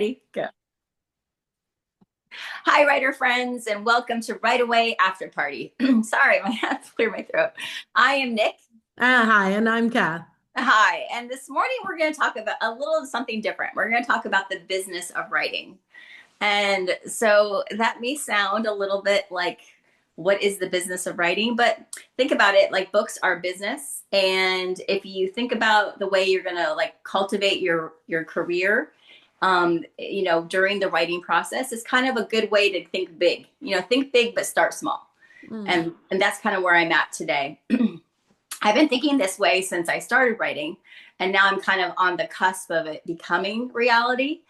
Ready? Go. Hi, writer friends, and welcome to Right Away After Party. Sorry, I have to clear my throat. I am Nick. Hi, and I'm Kath. Hi, and this morning we're going to talk about a little something different. We're going to talk about the business of writing. And so that may sound a little bit like, what is the business of writing? But think about it, like books are business. And if you think about the way you're going to like cultivate your career, during the writing process is kind of a good way to think big. Think big, but start small. Mm. And that's kind of where I'm at today. I've been thinking this way since I started writing, and now I'm kind of on the cusp of it becoming reality.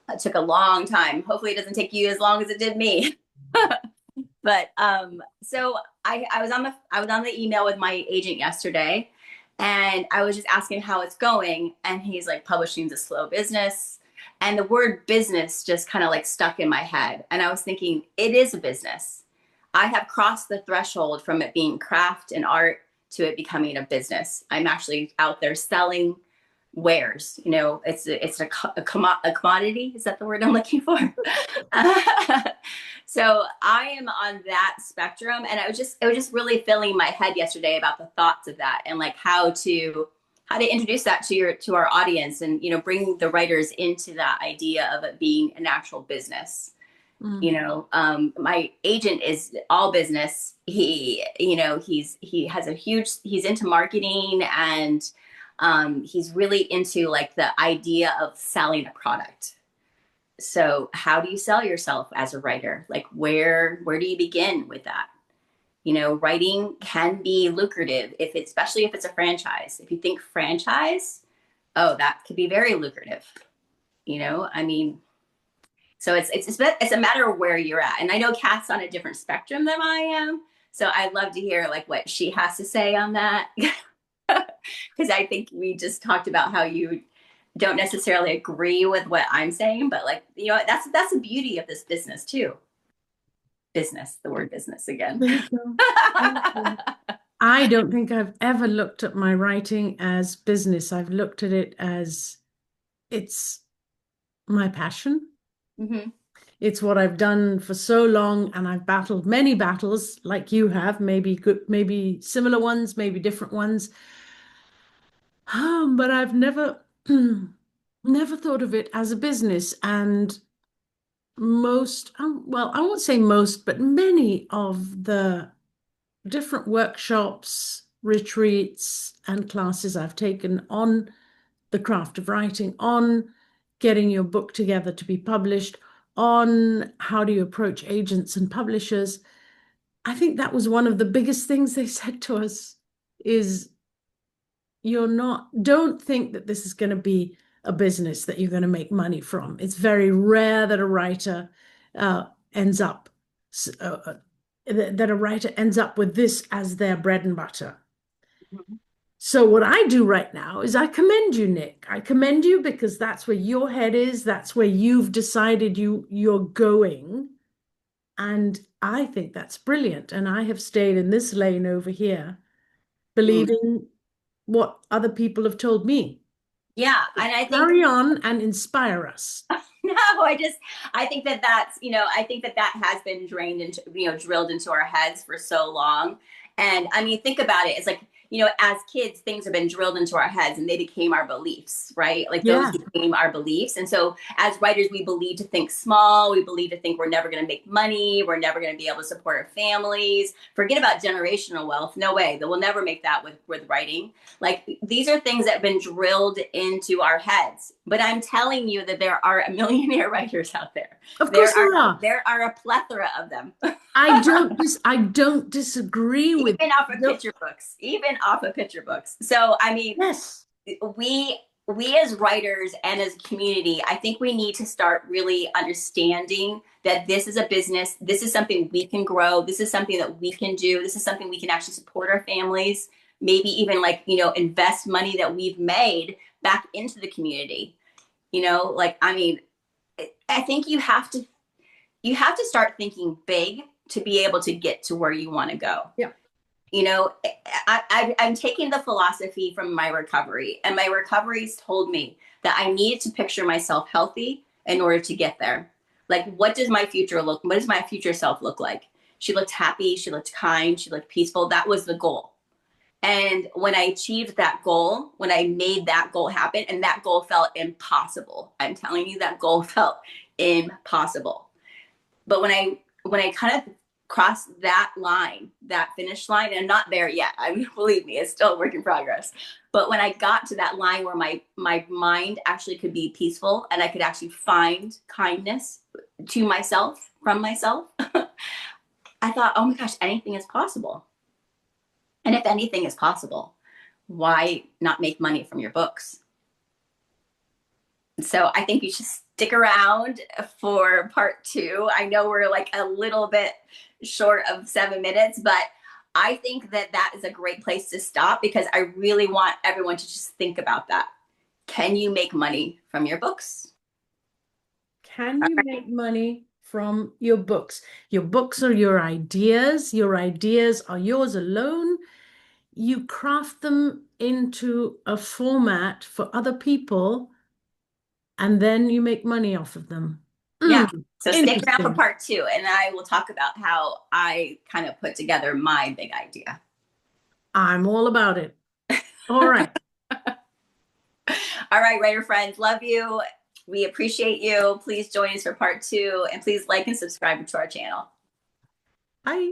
It took a long time. Hopefully, it doesn't take you as long as it did me. But so I was on the email with my agent yesterday, and I was just asking how it's going, and he's like, publishing's a slow business, and the word business just kind of like stuck in my head, and I was thinking it is a business. I have crossed the threshold from it being craft and art to it becoming a business. I'm actually out there selling wares. It's a commodity. Is that the word I'm looking for? So I am on that spectrum, and it was just really filling my head yesterday about the thoughts of that and like how to introduce that to our audience, and bring the writers into that idea of it being an actual business. Mm. My agent is all business. He's into marketing, and he's really into like the idea of selling a product. So how do you sell yourself as a writer? Like where do you begin with that? Writing can be lucrative especially if it's a franchise. If you think franchise, oh, that could be very lucrative. I mean, so it's a matter of where you're at. And I know Kat's on a different spectrum than I am. So I'd love to hear like what she has to say on that. Because I think we just talked about how you don't necessarily agree with what I'm saying, but like, that's the beauty of this business too. Business, the word business again. Thank you. Thank you. I don't think I've ever looked at my writing as business. I've looked at it as it's my passion. Hmm. It's what I've done for so long, and I've battled many battles like you have, maybe good, maybe similar ones, maybe different ones. But I've never never thought of it as a business. And well, I won't say most, but many of the different workshops, retreats, and classes I've taken on the craft of writing, on getting your book together to be published, on how do you approach agents and publishers. I think that was one of the biggest things they said to us is don't think that this is going to be a business that you're going to make money from. It's very rare that a writer ends up that a writer ends up with this as their bread and butter. So what I do right now is I commend you, Nick. I commend you because that's where your head is. That's where you've decided you're going. And I think that's brilliant. And I have stayed in this lane over here, Mm. believing what other people have told me. Yeah, and I think Carry on and inspire us. no, I think I think that has been drained into, drilled into our heads for so long. And I mean, think about it. It's like, as kids, things have been drilled into our heads and they became our beliefs, right? Like those Yeah, became our beliefs. And so as writers, we believe to think small. We believe to think we're never going to make money. We're never going to be able to support our families. Forget about generational wealth. No way. That we'll never make that with writing. Like these are things that have been drilled into our heads. But I'm telling you that there are a millionaire writers out there. of There course are there are. there are a plethora of them. I don't disagree with Even off of no, picture books. Even off of picture books. So I mean, yes. we as writers and as a community, I think we need to start really understanding that this is a business. This is something we can grow. This is something that we can do. This is something we can actually support our families, maybe even like, invest money that we've made back into the community. Like, I mean, I think you have to start thinking big to be able to get to where you want to go. Yeah. I'm taking the philosophy from my recovery, and my recovery's told me that I needed to picture myself healthy in order to get there. Like, what does my future look? What does my future self look like? She looked happy. She looked kind. She looked peaceful. That was the goal. And when I achieved that goal, when I made that goal happen, and that goal felt impossible, I'm telling you, that goal felt impossible. But when I kind of crossed that line, that finish line, and I'm not there yet. I mean, believe me, it's still a work in progress. But when I got to that line where my mind actually could be peaceful and I could actually find kindness to myself from myself, I thought, oh my gosh, anything is possible. And if anything is possible, why not make money from your books? So I think you should stick around for part two. I know we're like a little bit short of 7 minutes, but I think that that is a great place to stop because I really want everyone to just think about that. Can you make money from your books? Can you make money from your books? Your books are your ideas. Your ideas are yours alone. You craft them into a format for other people, and then you make money off of them. Yeah. Mm, So stick around for interesting. part two, and I will talk about how I kind of put together my big idea. I'm all about it. All right. All right, writer friends, love you. We appreciate you. Please join us for part two, and please like and subscribe to our channel. Bye.